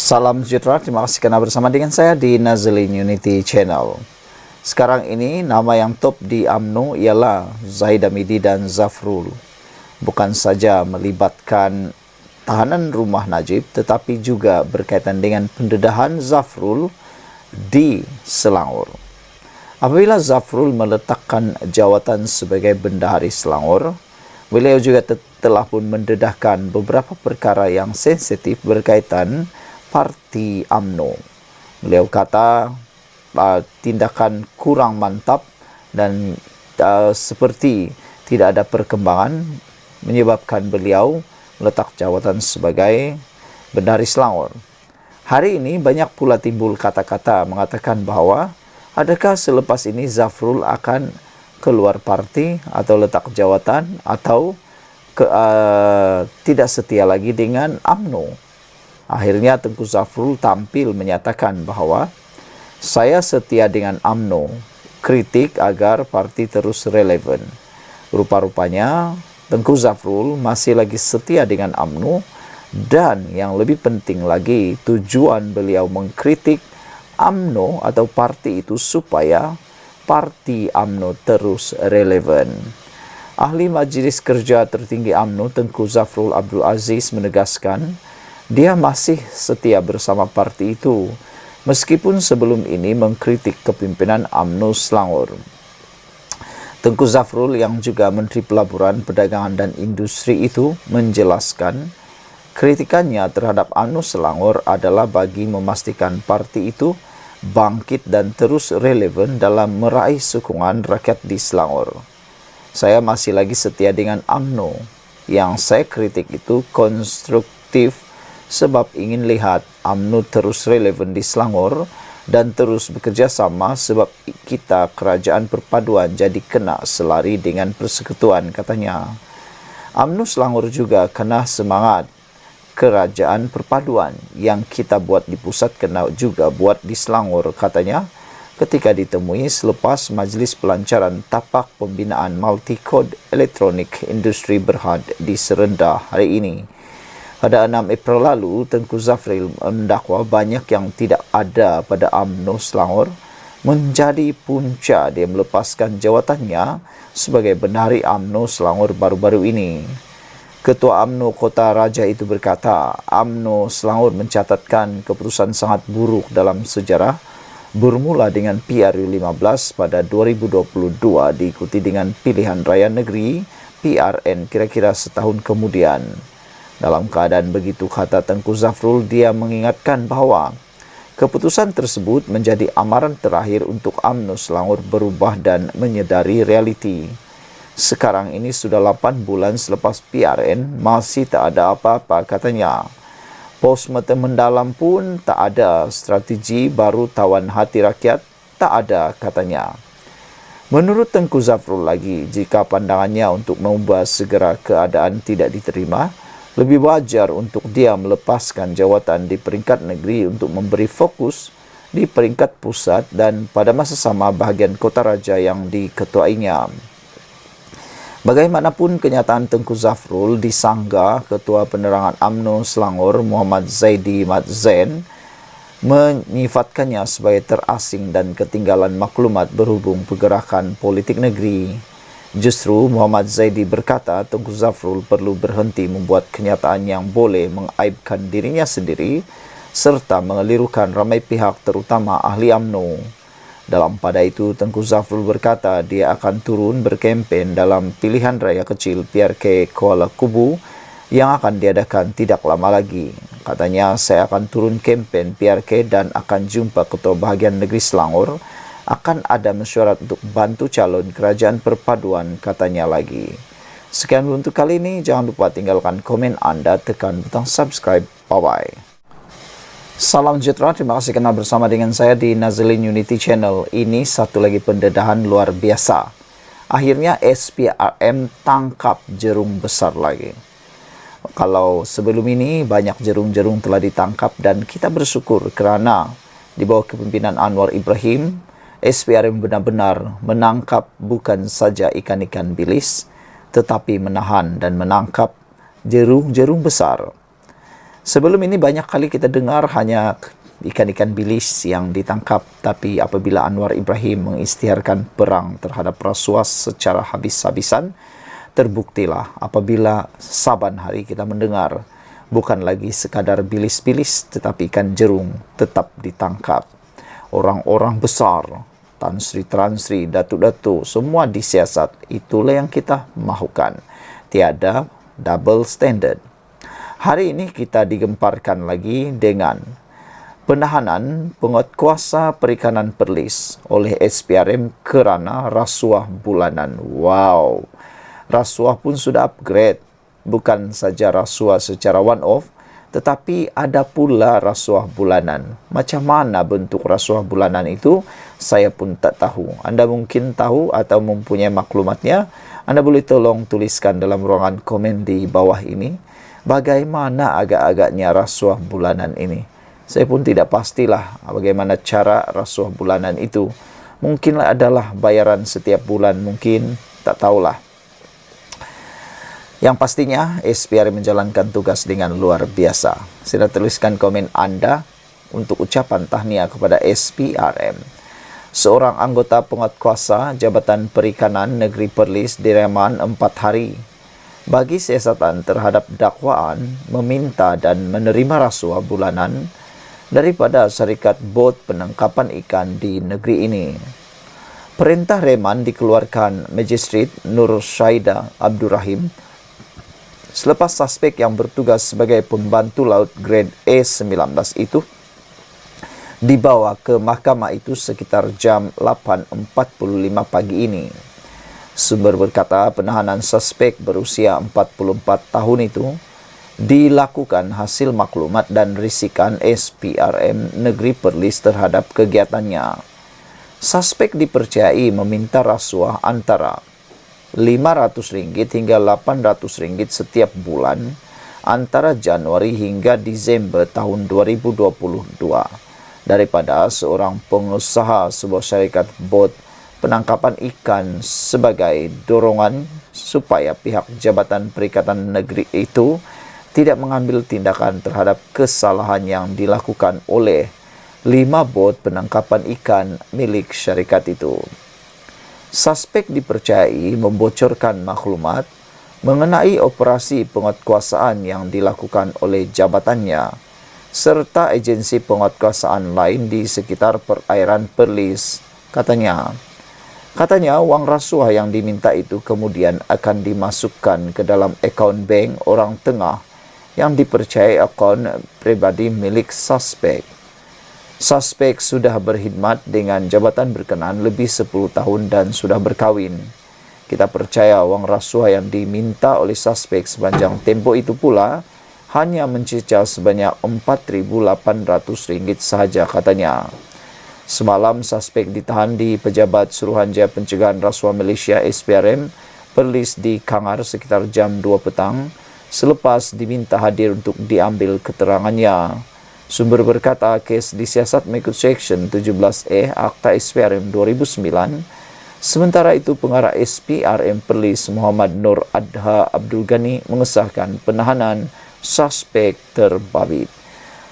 Salam sejahtera, terima kasih karena bersama dengan saya di Nazlin Unity Channel. Sekarang ini nama yang top di UMNO ialah Zahid Hamidi dan Zafrul. Bukan saja melibatkan tahanan rumah Najib, tetapi juga berkaitan dengan pendedahan Zafrul di Selangor. Apabila Zafrul meletakkan jawatan sebagai bendahari Selangor, beliau juga telah pun mendedahkan beberapa perkara yang sensitif berkaitan parti UMNO. Beliau kata tindakan kurang mantap dan seperti tidak ada perkembangan menyebabkan beliau meletak jawatan sebagai bendahari Selangor. Hari ini banyak pula timbul kata-kata mengatakan bahawa adakah selepas ini Zafrul akan keluar parti atau letak jawatan atau tidak setia lagi dengan UMNO. Akhirnya Tengku Zafrul tampil menyatakan bahawa saya setia dengan UMNO, kritik agar parti terus relevan. Rupa-rupanya Tengku Zafrul masih lagi setia dengan UMNO dan yang lebih penting lagi tujuan beliau mengkritik UMNO atau parti itu supaya parti UMNO terus relevan. Ahli Majlis Kerja Tertinggi UMNO Tengku Zafrul Abdul Aziz menegaskan dia masih setia bersama parti itu, meskipun sebelum ini mengkritik kepimpinan UMNO Selangor. Tengku Zafrul yang juga Menteri Pelaburan, Perdagangan dan Industri itu menjelaskan kritikannya terhadap UMNO Selangor adalah bagi memastikan parti itu bangkit dan terus relevan dalam meraih sokongan rakyat di Selangor. Saya masih lagi setia dengan UMNO. Yang saya kritik itu konstruktif sebab ingin lihat UMNO terus relevan di Selangor dan terus bekerja sama sebab kita kerajaan perpaduan jadi kena selari dengan persekutuan, katanya. UMNO Selangor juga kena semangat kerajaan perpaduan yang kita buat di pusat kena juga buat di Selangor, katanya, ketika ditemui selepas Majlis Pelancaran Tapak Pembinaan Multi-Code Elektronik Industri Berhad di Serendah hari ini. Pada 6 April lalu, Tengku Zafrul mendakwa banyak yang tidak ada pada UMNO Selangor menjadi punca dia melepaskan jawatannya sebagai bendahari UMNO Selangor baru-baru ini. Ketua UMNO Kota Raja itu berkata, UMNO Selangor mencatatkan keputusan sangat buruk dalam sejarah bermula dengan PRU 15 pada 2022 diikuti dengan pilihan raya negeri PRN kira-kira setahun kemudian. Dalam keadaan begitu, kata Tengku Zafrul, dia mengingatkan bahawa keputusan tersebut menjadi amaran terakhir untuk UMNO Selangor berubah dan menyedari realiti. Sekarang ini sudah 8 bulan selepas PRN, masih tak ada apa-apa, katanya. Pos mata mendalam pun tak ada, strategi baru tawan hati rakyat tak ada, katanya. Menurut Tengku Zafrul lagi, jika pandangannya untuk mengubah segera keadaan tidak diterima, lebih wajar untuk dia melepaskan jawatan di peringkat negeri untuk memberi fokus di peringkat pusat dan pada masa sama bahagian Kota Raja yang diketuainya. Bagaimanapun kenyataan Tengku Zafrul disanggah Ketua Penerangan UMNO Selangor Muhammad Zaidi Mat Zain menyifatkannya sebagai terasing dan ketinggalan maklumat berhubung pergerakan politik negeri. Justru Muhammad Zaidi berkata Tengku Zafrul perlu berhenti membuat kenyataan yang boleh mengaibkan dirinya sendiri serta mengelirukan ramai pihak terutama ahli UMNO. Dalam pada itu, Tengku Zafrul berkata dia akan turun berkempen dalam pilihan raya kecil PRK Kuala Kubu yang akan diadakan tidak lama lagi. Katanya, saya akan turun kempen PRK dan akan jumpa Ketua Bahagian Negeri Selangor. Akan ada mesyuarat untuk bantu calon kerajaan perpaduan, katanya lagi. Sekian untuk kali ini. Jangan lupa tinggalkan komen anda, tekan butang subscribe. Bye-bye. Salam sejahtera, terima kasih kerana bersama dengan saya di Nazlin Unity Channel. Ini satu lagi pendedahan luar biasa. Akhirnya SPRM tangkap jerung besar lagi. Kalau sebelum ini banyak jerung-jerung telah ditangkap dan kita bersyukur kerana di bawah kepimpinan Anwar Ibrahim, SPRM benar-benar menangkap bukan saja ikan-ikan bilis, tetapi menahan dan menangkap jerung-jerung besar. Sebelum ini banyak kali kita dengar hanya ikan-ikan bilis yang ditangkap, tapi apabila Anwar Ibrahim mengisytiharkan perang terhadap rasuah secara habis-habisan, terbuktilah apabila saban hari kita mendengar bukan lagi sekadar bilis-bilis, tetapi ikan jerung tetap ditangkap. Orang-orang besar, Tan Sri, datuk-datuk, semua disiasat. Itulah yang kita mahukan. Tiada double standard. Hari ini kita digemparkan lagi dengan penahanan penguatkuasa perikanan Perlis oleh SPRM kerana rasuah bulanan. Wow, rasuah pun sudah upgrade. Bukan saja rasuah secara one-off, tetapi ada pula rasuah bulanan. Macam mana bentuk rasuah bulanan itu, saya pun tak tahu. Anda mungkin tahu atau mempunyai maklumatnya. Anda boleh tolong tuliskan dalam ruangan komen di bawah ini. Bagaimana agak-agaknya rasuah bulanan ini? Saya pun tidak pastilah bagaimana cara rasuah bulanan itu. Mungkinlah adalah bayaran setiap bulan, mungkin tak tahulah. Yang pastinya SPR menjalankan tugas dengan luar biasa. Sila tuliskan komen Anda untuk ucapan tahniah kepada SPRM. Seorang anggota penguatkuasa Jabatan Perikanan Negeri Perlis direman 4 hari bagi siasatan terhadap dakwaan meminta dan menerima rasuah bulanan daripada syarikat bot penangkapan ikan di negeri ini. Perintah reman dikeluarkan Magistrat Nur Syaida Abdul Rahim selepas suspek yang bertugas sebagai pembantu laut grade A19 itu dibawa ke mahkamah itu sekitar jam 8.45 pagi ini. Sumber berkata penahanan suspek berusia 44 tahun itu dilakukan hasil maklumat dan risikan SPRM Negeri Perlis terhadap kegiatannya. Suspek dipercayai meminta rasuah antara RM500 hingga RM800 setiap bulan antara Januari hingga Disember tahun 2022 daripada seorang pengusaha sebuah syarikat bot penangkapan ikan sebagai dorongan supaya pihak Jabatan Perikatan Negeri itu tidak mengambil tindakan terhadap kesalahan yang dilakukan oleh 5 bot penangkapan ikan milik syarikat itu. Suspek dipercayai membocorkan maklumat mengenai operasi penguatkuasaan yang dilakukan oleh jabatannya serta agensi penguatkuasaan lain di sekitar perairan Perlis. Katanya wang rasuah yang diminta itu kemudian akan dimasukkan ke dalam akaun bank orang tengah yang dipercayai akaun pribadi milik suspek. Suspek sudah berkhidmat dengan jabatan berkenaan lebih 10 tahun dan sudah berkahwin. Kita percaya wang rasuah yang diminta oleh suspek sepanjang tempoh itu pula hanya mencicil sebanyak RM4.800 sahaja, katanya. Semalam, suspek ditahan di Pejabat Suruhanjaya Pencegahan Rasuah Malaysia SPRM Perlis di Kangar sekitar jam 2 petang selepas diminta hadir untuk diambil keterangannya. Sumber berkata kes disiasat mengikut Seksyen 17A Akta SPRM 2009. Sementara itu, pengarah SPRM Perlis Muhammad Nur Adha Abdul Ghani mengesahkan penahanan suspek terbabit.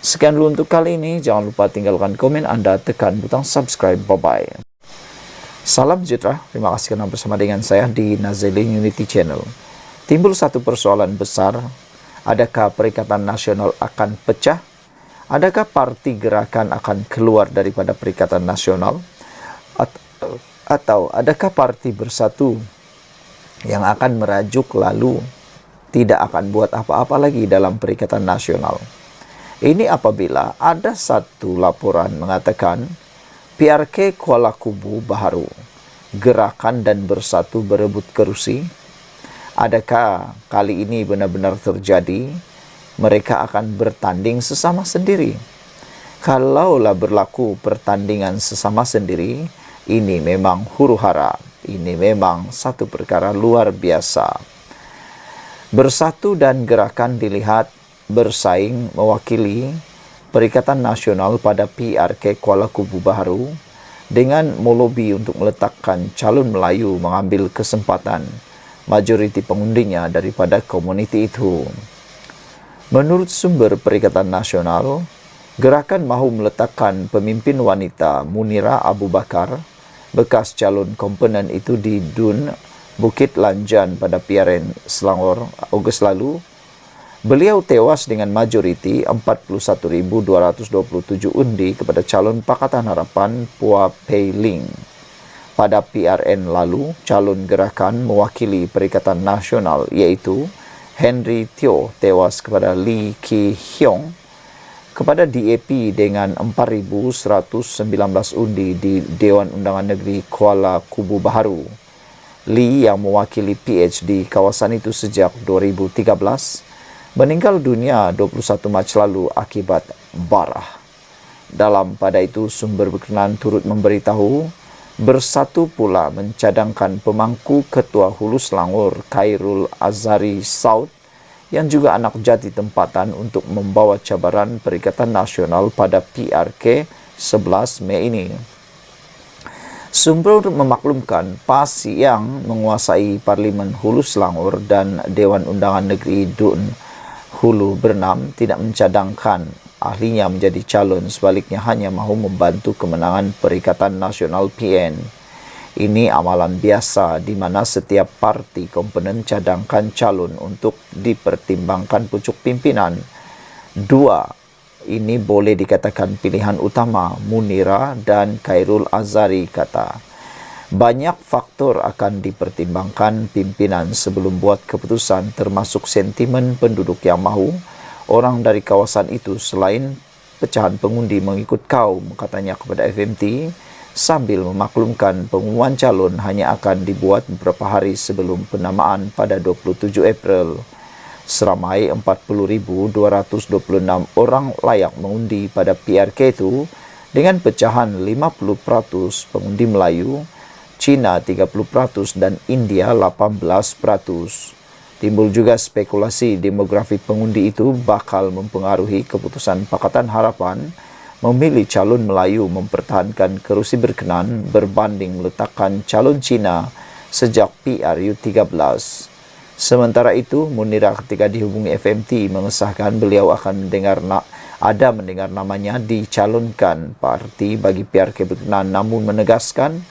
Sekian dulu untuk kali ini. Jangan lupa tinggalkan komen Anda, tekan butang subscribe. Bye-bye. Salam sejahtera. Terima kasih kerana bersama dengan saya di Nazilin Unity Channel. Timbul satu persoalan besar. Adakah Perikatan Nasional akan pecah? Adakah parti gerakan akan keluar daripada Perikatan Nasional? Atau adakah parti bersatu yang akan merajuk lalu tidak akan buat apa-apa lagi dalam Perikatan Nasional? Ini apabila ada satu laporan mengatakan PRK Kuala Kubu baharu, gerakan dan bersatu berebut kerusi. Adakah kali ini benar-benar terjadi? Mereka akan bertanding sesama sendiri. Kalaulah berlaku pertandingan sesama sendiri, ini memang huru-hara. Ini memang satu perkara luar biasa. Bersatu dan gerakan dilihat bersaing mewakili Perikatan Nasional pada PRK Kuala Kubu baharu dengan melobi untuk meletakkan calon Melayu mengambil kesempatan majoriti pengundinya daripada komuniti itu. Menurut sumber Perikatan Nasional, gerakan mahu meletakkan pemimpin wanita Munira Abu Bakar, bekas calon komponen itu di Dun, Bukit Lanjan pada PRN Selangor, Ogos lalu. Beliau tewas dengan majoriti 41.227 undi kepada calon Pakatan Harapan Phua Pei Ling. Pada PRN lalu, calon gerakan mewakili Perikatan Nasional iaitu Henry Teo tewas kepada Lee Ki Hyong kepada DAP dengan 4.119 undi di Dewan Undangan Negeri Kuala Kubu Baharu. Lee yang mewakili PH di kawasan itu sejak 2013 meninggal dunia 21 Mac lalu akibat barah. Dalam pada itu, sumber berkenaan turut memberitahu Bersatu pula mencadangkan pemangku Ketua Hulu Selangor Khairul Azhari Saud yang juga anak jati tempatan untuk membawa cabaran Perikatan Nasional pada PRK 11 Mei ini. Sumber memaklumkan PAS yang menguasai Parlimen Hulu Selangor dan Dewan Undangan Negeri Dun Hulu Bernam tidak mencadangkan ahlinya menjadi calon, sebaliknya hanya mahu membantu kemenangan Perikatan Nasional PN. Ini amalan biasa di mana setiap parti komponen cadangkan calon untuk dipertimbangkan pucuk pimpinan. Dua ini boleh dikatakan pilihan utama Munira dan Khairul Azhari, kata. Banyak faktor akan dipertimbangkan pimpinan sebelum buat keputusan, termasuk sentimen penduduk yang mahu orang dari kawasan itu selain pecahan pengundi mengikut kaum, katanya kepada FMT, sambil memaklumkan pengumuman calon hanya akan dibuat beberapa hari sebelum penamaan pada 27 April. Seramai 40.226 orang layak mengundi pada PRK itu dengan pecahan 50% pengundi Melayu, Cina 30% dan India 18%. Timbul juga spekulasi demografi pengundi itu bakal mempengaruhi keputusan Pakatan Harapan memilih calon Melayu mempertahankan kerusi berkenan berbanding meletakkan calon Cina sejak PRU 13. Sementara itu, Munira ketika dihubungi FMT mengesahkan beliau akan mendengar namanya dicalonkan parti bagi PRK berkenan, namun menegaskan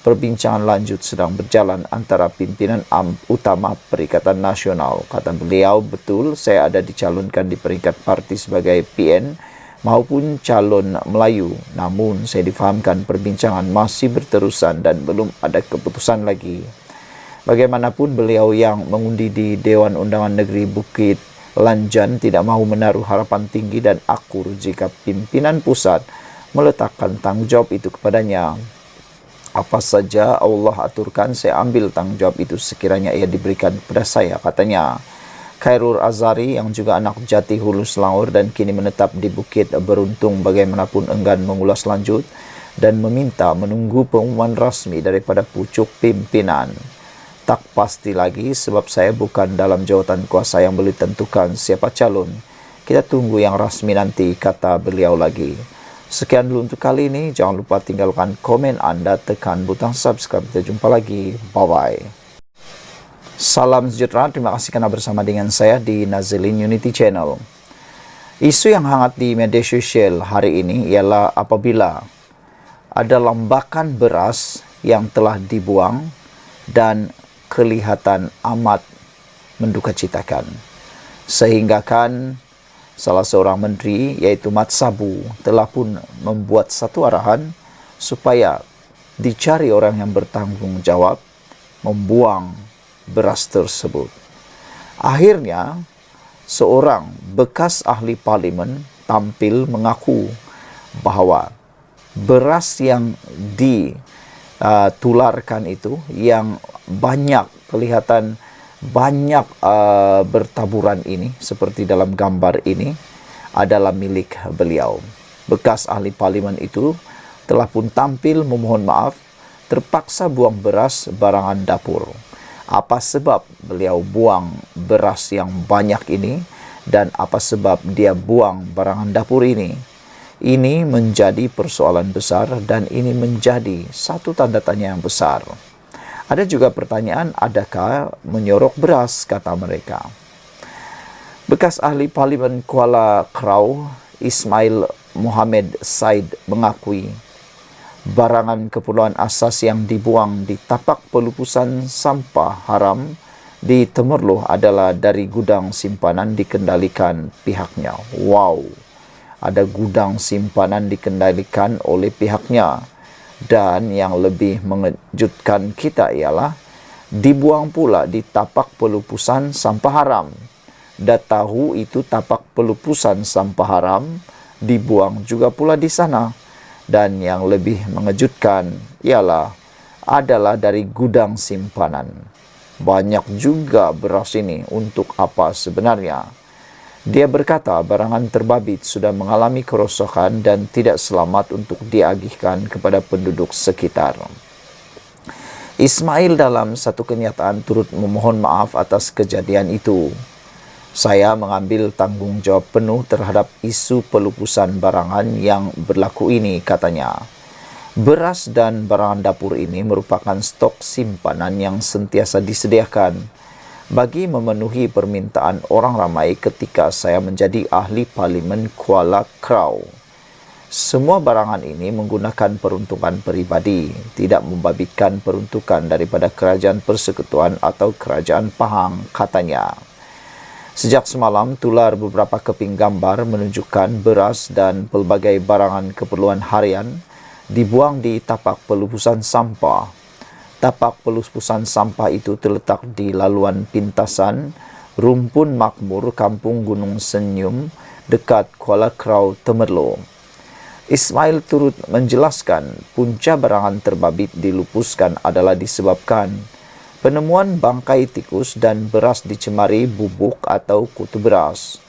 perbincangan lanjut sedang berjalan antara pimpinan utama Perikatan Nasional. Kata beliau, betul saya ada dicalonkan di peringkat parti sebagai PN maupun calon Melayu. Namun saya difahamkan perbincangan masih berterusan dan belum ada keputusan lagi. Bagaimanapun beliau yang mengundi di Dewan Undangan Negeri Bukit Lanjan tidak mahu menaruh harapan tinggi dan akur jika pimpinan pusat meletakkan tanggung jawab itu kepadanya. Apa saja Allah aturkan, saya ambil tanggung jawab itu sekiranya ia diberikan kepada saya, katanya. Khairul Azhari yang juga anak jati Hulu Selangor dan kini menetap di Bukit Beruntung bagaimanapun enggan mengulas lanjut dan meminta menunggu pengumuman rasmi daripada pucuk pimpinan. Tak pasti lagi sebab saya bukan dalam jawatan kuasa yang boleh tentukan siapa calon. Kita tunggu yang rasmi nanti, kata beliau lagi. Sekian dulu untuk kali ini. Jangan lupa tinggalkan komen Anda, tekan butang subscribe. Kita jumpa lagi. Bye-bye. Salam sejahtera. Terima kasih karena bersama dengan saya di Nazilin Unity Channel. Isu yang hangat di media sosial hari ini ialah apabila ada lambakan beras yang telah dibuang dan kelihatan amat mendukacitakan. Sehingga kan salah seorang menteri yaitu Mat Sabu telah pun membuat satu arahan supaya dicari orang yang bertanggung jawab membuang beras tersebut. Akhirnya seorang bekas ahli parlimen tampil mengaku bahawa beras yang ditularkan itu yang banyak kelihatan banyak bertaburan ini seperti dalam gambar ini adalah milik beliau. Bekas ahli parlimen itu telah pun tampil memohon maaf terpaksa buang beras barangan dapur. Apa sebab beliau buang beras yang banyak ini dan apa sebab dia buang barangan dapur ini? Ini menjadi persoalan besar dan ini menjadi satu tanda tanya yang besar. Ada juga pertanyaan, adakah menyorok beras, kata mereka. Bekas ahli Parlimen Kuala Krau, Ismail Mohamed Said mengakui barangan keperluan asas yang dibuang di tapak pelupusan sampah haram di Temerloh adalah dari gudang simpanan dikendalikan pihaknya. Wow, ada gudang simpanan dikendalikan oleh pihaknya. Dan yang lebih mengejutkan kita ialah dibuang pula di tapak pelupusan sampah haram. Dah tahu itu tapak pelupusan sampah haram, dibuang juga pula di sana. Dan yang lebih mengejutkan ialah adalah dari gudang simpanan. Banyak juga beras ini, untuk apa sebenarnya? Dia berkata barangan terbabit sudah mengalami kerosakan dan tidak selamat untuk diagihkan kepada penduduk sekitar. Ismail dalam satu kenyataan turut memohon maaf atas kejadian itu. Saya mengambil tanggungjawab penuh terhadap isu pelupusan barangan yang berlaku ini, katanya. Beras dan barangan dapur ini merupakan stok simpanan yang sentiasa disediakan bagi memenuhi permintaan orang ramai ketika saya menjadi ahli Parlimen Kuala Krau. Semua barangan ini menggunakan peruntukan peribadi, tidak membabitkan peruntukan daripada Kerajaan Persekutuan atau Kerajaan Pahang, katanya. Sejak semalam, tular beberapa keping gambar menunjukkan beras dan pelbagai barangan keperluan harian dibuang di tapak pelupusan sampah. Tapak pelupusan sampah itu terletak di laluan pintasan Rumpun Makmur, Kampung Gunung Senyum, dekat Kuala Krau, Temerloh. Ismail turut menjelaskan punca barangan terbabit dilupuskan adalah disebabkan penemuan bangkai tikus dan beras dicemari bubuk atau kutu beras.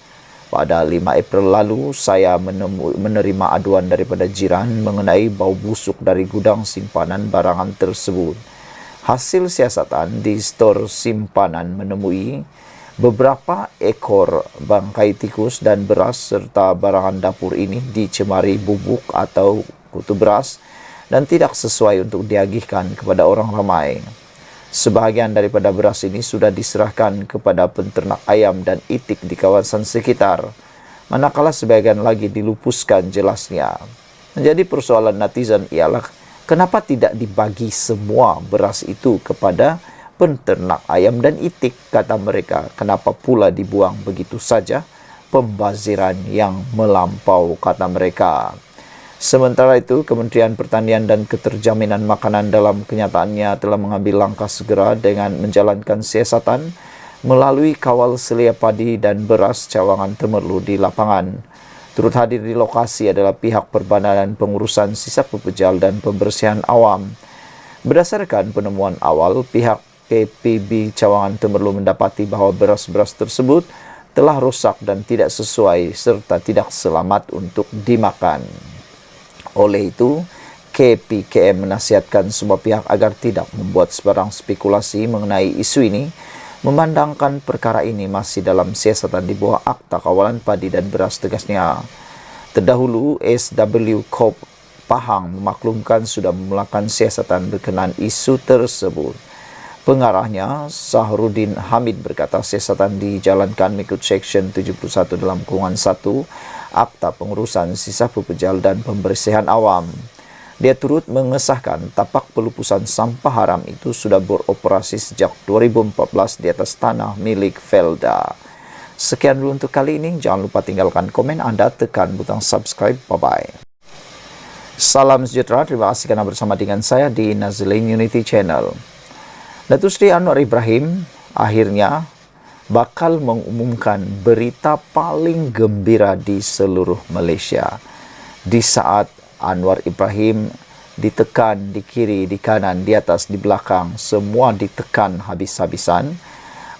Pada 5 April lalu, saya menerima aduan daripada jiran mengenai bau busuk dari gudang simpanan barangan tersebut. Hasil siasatan di stor simpanan menemui beberapa ekor bangkai tikus dan beras serta barangan dapur ini dicemari bubuk atau kutu beras dan tidak sesuai untuk diagihkan kepada orang ramai. Sebahagian daripada beras ini sudah diserahkan kepada penternak ayam dan itik di kawasan sekitar, manakala sebahagian lagi dilupuskan, jelasnya. Menjadi persoalan netizen ialah kenapa tidak dibagi semua beras itu kepada penternak ayam dan itik, kata mereka. Kenapa pula dibuang begitu saja? Pembaziran yang melampau, kata mereka. Sementara itu, Kementerian Pertanian dan Keterjaminan Makanan dalam kenyataannya telah mengambil langkah segera dengan menjalankan siasatan melalui kawal selia padi dan beras cawangan Temerloh di lapangan. Turut hadir di lokasi adalah pihak Perbadanan Pengurusan Sisa Pepejal dan Pembersihan Awam. Berdasarkan penemuan awal, pihak PPB Cawangan Temerloh mendapati bahawa beras-beras tersebut telah rosak dan tidak sesuai serta tidak selamat untuk dimakan. Oleh itu, KPKM menasihatkan semua pihak agar tidak membuat sebarang spekulasi mengenai isu ini, memandangkan perkara ini masih dalam siasatan di bawah Akta Kawalan Padi dan Beras, tegasnya. Terdahulu, SW Corp Pahang memaklumkan sudah memulakan siasatan berkenaan isu tersebut. Pengarahnya, Sahrudin Hamid, berkata siasatan dijalankan mengikut Seksyen 71 dalam Kurungan 1 Akta Pengurusan Sisa Pepejal dan Pembersihan Awam. Dia turut mengesahkan tapak pelupusan sampah haram itu sudah beroperasi sejak 2014 di atas tanah milik Felda. Sekian dulu untuk kali ini. Jangan lupa tinggalkan komen Anda, tekan butang subscribe. Bye-bye. Salam sejahtera. Terima kasih kerana bersama dengan saya di Nazlin Unity Channel. Datuk Seri Anwar Ibrahim akhirnya bakal mengumumkan berita paling gembira di seluruh Malaysia. Di saat Anwar Ibrahim ditekan di kiri, di kanan, di atas, di belakang, semua ditekan habis-habisan,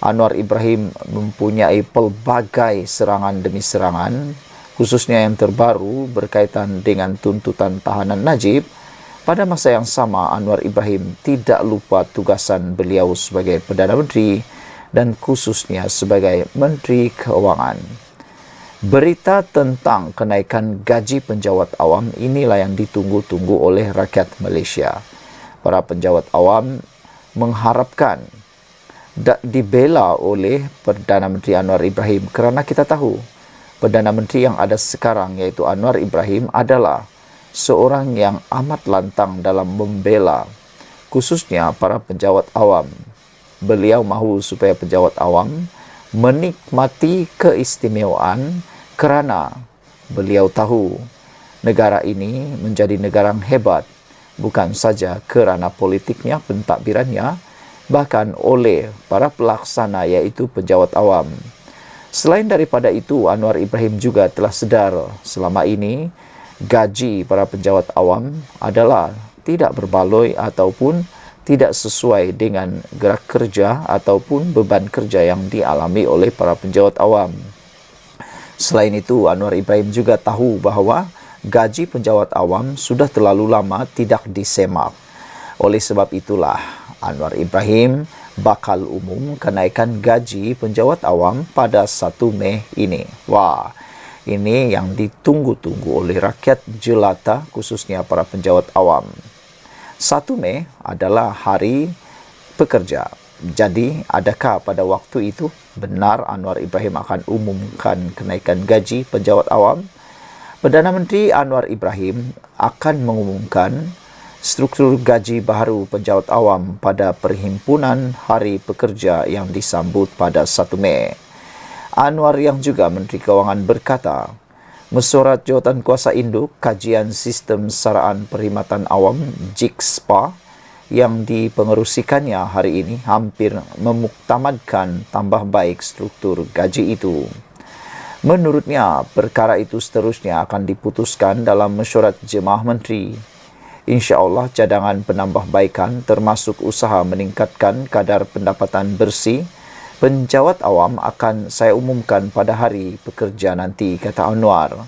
Anwar Ibrahim mempunyai pelbagai serangan demi serangan, khususnya yang terbaru berkaitan dengan tuntutan tahanan Najib. Pada masa yang sama, Anwar Ibrahim tidak lupa tugasan beliau sebagai Perdana Menteri dan khususnya sebagai Menteri Keuangan. Berita tentang kenaikan gaji penjawat awam inilah yang ditunggu-tunggu oleh rakyat Malaysia. Para penjawat awam mengharapkan dibela oleh Perdana Menteri Anwar Ibrahim, kerana kita tahu Perdana Menteri yang ada sekarang yaitu Anwar Ibrahim adalah seorang yang amat lantang dalam membela khususnya para penjawat awam. Beliau mahu supaya penjawat awam menikmati keistimewaan kerana beliau tahu negara ini menjadi negara yang hebat bukan saja kerana politiknya, pentadbirannya, bahkan oleh para pelaksana iaitu penjawat awam. Selain daripada itu, Anwar Ibrahim juga telah sedar selama ini gaji para penjawat awam adalah tidak berbaloi ataupun tidak sesuai dengan gerak kerja ataupun beban kerja yang dialami oleh para penjawat awam. Selain itu, Anwar Ibrahim juga tahu bahawa gaji penjawat awam sudah terlalu lama tidak disemak. Oleh sebab itulah, Anwar Ibrahim bakal umum kenaikan gaji penjawat awam pada 1 Mei ini. Wah, ini yang ditunggu-tunggu oleh rakyat jelata khususnya para penjawat awam. 1 Mei adalah hari pekerja. Jadi, adakah pada waktu itu benar Anwar Ibrahim akan umumkan kenaikan gaji penjawat awam? Perdana Menteri Anwar Ibrahim akan mengumumkan struktur gaji baharu penjawat awam pada Perhimpunan Hari Pekerja yang disambut pada 1 Mei. Anwar yang juga Menteri Kewangan berkata, mesyuarat Jawatankuasa Induk Kajian Sistem Saraan Perkhidmatan Awam JIKSPA yang dipengerusikannya hari ini hampir memuktamadkan tambah baik struktur gaji itu. Menurutnya, perkara itu seterusnya akan diputuskan dalam mesyuarat Jemaah Menteri. InsyaAllah cadangan penambahbaikan termasuk usaha meningkatkan kadar pendapatan bersih penjawat awam akan saya umumkan pada hari pekerja nanti, kata Anwar.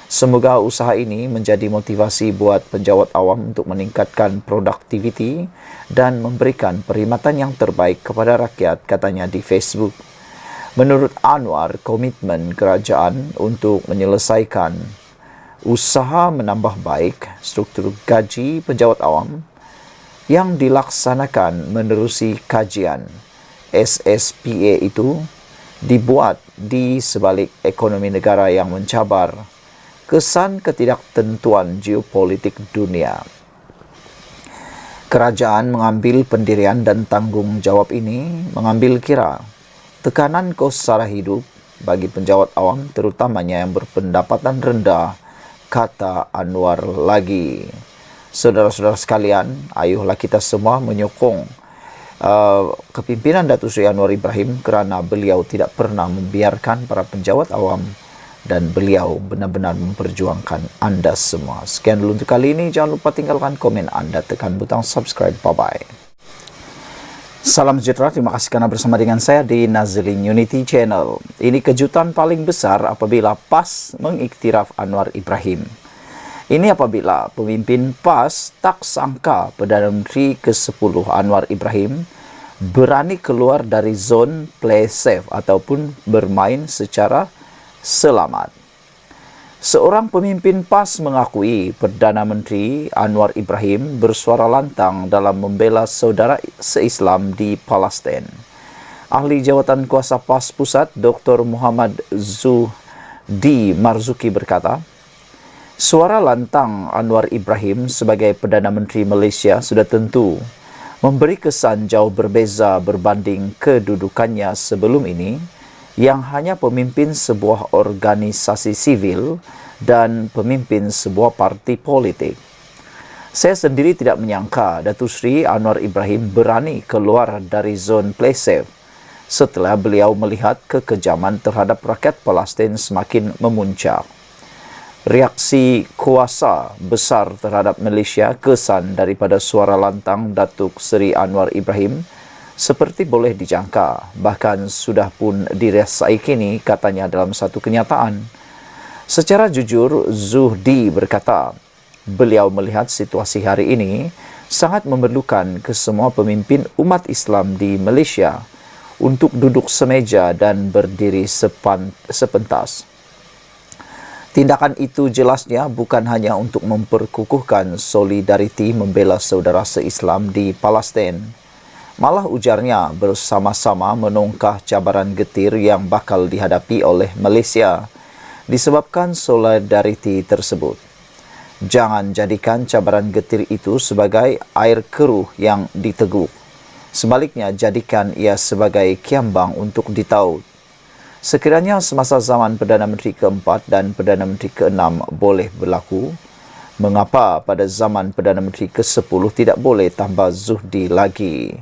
Semoga usaha ini menjadi motivasi buat penjawat awam untuk meningkatkan produktiviti dan memberikan perkhidmatan yang terbaik kepada rakyat, katanya di Facebook. Menurut Anwar, komitmen kerajaan untuk menyelesaikan usaha menambah baik struktur gaji penjawat awam yang dilaksanakan menerusi kajian SSPA itu dibuat di sebalik ekonomi negara yang mencabar kesan ketidaktentuan geopolitik dunia. Kerajaan mengambil pendirian dan tanggungjawab ini mengambil kira tekanan kos sara hidup bagi penjawat awam terutamanya yang berpendapatan rendah, kata Anwar lagi. Saudara-saudara sekalian, ayuhlah kita semua menyokong kepimpinan Datuk Seri Anwar Ibrahim kerana beliau tidak pernah membiarkan para penjawat awam dan beliau benar-benar memperjuangkan anda semua. Sekian dulu untuk kali ini. Jangan lupa tinggalkan komen anda, tekan butang subscribe. Bye-bye. Salam sejahtera, terima kasih kerana bersama dengan saya di Nazlin Unity Channel. Ini kejutan paling besar apabila PAS mengiktiraf Anwar Ibrahim. Ini apabila pemimpin PAS tak sangka Perdana Menteri ke-10 Anwar Ibrahim berani keluar dari zon play safe ataupun bermain secara selamat. Seorang pemimpin PAS mengakui Perdana Menteri Anwar Ibrahim bersuara lantang dalam membela saudara se-Islam di Palestin. Ahli Jawatankuasa PAS Pusat Dr. Muhammad Zuhdi Marzuki berkata, suara lantang Anwar Ibrahim sebagai Perdana Menteri Malaysia sudah tentu memberi kesan jauh berbeza berbanding kedudukannya sebelum ini yang hanya pemimpin sebuah organisasi sivil dan pemimpin sebuah parti politik. Saya sendiri tidak menyangka Datuk Seri Anwar Ibrahim berani keluar dari zon play safe setelah beliau melihat kekejaman terhadap rakyat Palestin semakin memuncak. Reaksi kuasa besar terhadap Malaysia kesan daripada suara lantang Datuk Seri Anwar Ibrahim seperti boleh dijangka, bahkan sudah pun dirasai kini, katanya dalam satu kenyataan. Secara jujur, Zuhdi berkata, beliau melihat situasi hari ini sangat memerlukan kesemua pemimpin umat Islam di Malaysia untuk duduk semeja dan berdiri sepentas. Tindakan itu jelasnya bukan hanya untuk memperkukuhkan solidariti membela saudara se-Islam di Palestin, Malah ujarnya bersama-sama menongkah cabaran getir yang bakal dihadapi oleh Malaysia disebabkan solidariti tersebut. Jangan jadikan cabaran getir itu sebagai air keruh yang diteguk. Sebaliknya, jadikan ia sebagai kiambang untuk ditaut. Sekiranya semasa zaman Perdana Menteri ke-4 dan Perdana Menteri ke-6 boleh berlaku, mengapa pada zaman Perdana Menteri ke-10 tidak boleh tambah zuhdi lagi?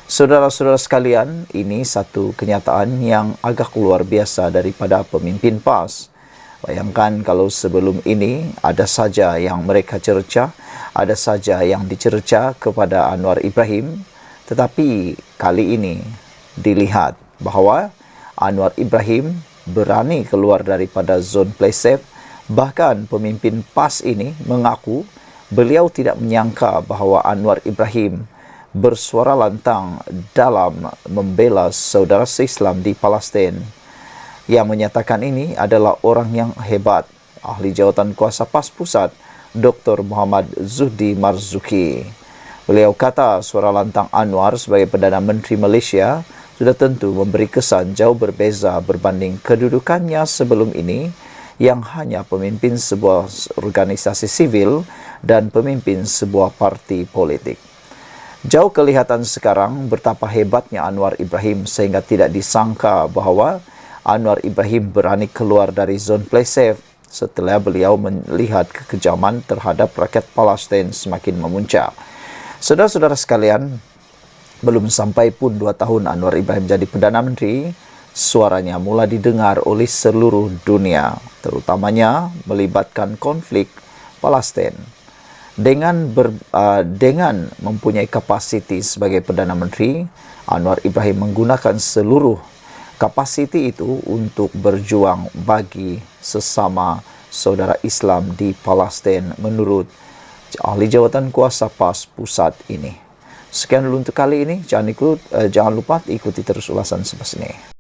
Saudara-saudara sekalian, ini satu kenyataan yang agak luar biasa daripada pemimpin PAS. Bayangkan kalau sebelum ini ada saja yang mereka cerca, ada saja yang dicerca kepada Anwar Ibrahim, tetapi kali ini dilihat bahawa Anwar Ibrahim berani keluar daripada zon play safe. Bahkan pemimpin PAS ini mengaku beliau tidak menyangka bahawa Anwar Ibrahim bersuara lantang dalam membela saudara se-Islam di Palestin. Yang menyatakan ini adalah orang yang hebat, ahli jawatan kuasa PAS Pusat, Dr. Muhammad Zuhdi Marzuki. Beliau kata suara lantang Anwar sebagai Perdana Menteri Malaysia sudah tentu memberi kesan jauh berbeza berbanding kedudukannya sebelum ini yang hanya pemimpin sebuah organisasi sivil dan pemimpin sebuah parti politik. Jauh kelihatan sekarang betapa hebatnya Anwar Ibrahim sehingga tidak disangka bahawa Anwar Ibrahim berani keluar dari zon play safe setelah beliau melihat kekejaman terhadap rakyat Palestin semakin memuncak. Saudara-saudara sekalian, belum sampai pun 2 tahun Anwar Ibrahim jadi Perdana Menteri, suaranya mulai didengar oleh seluruh dunia, terutamanya melibatkan konflik Palestin. Dengan mempunyai kapasiti sebagai Perdana Menteri, Anwar Ibrahim menggunakan seluruh kapasiti itu untuk berjuang bagi sesama saudara Islam di Palestin menurut ahli jawatan kuasa PAS Pusat ini. Sekian dulu untuk kali ini. Jangan lupa ikuti terus ulasan selepas ini.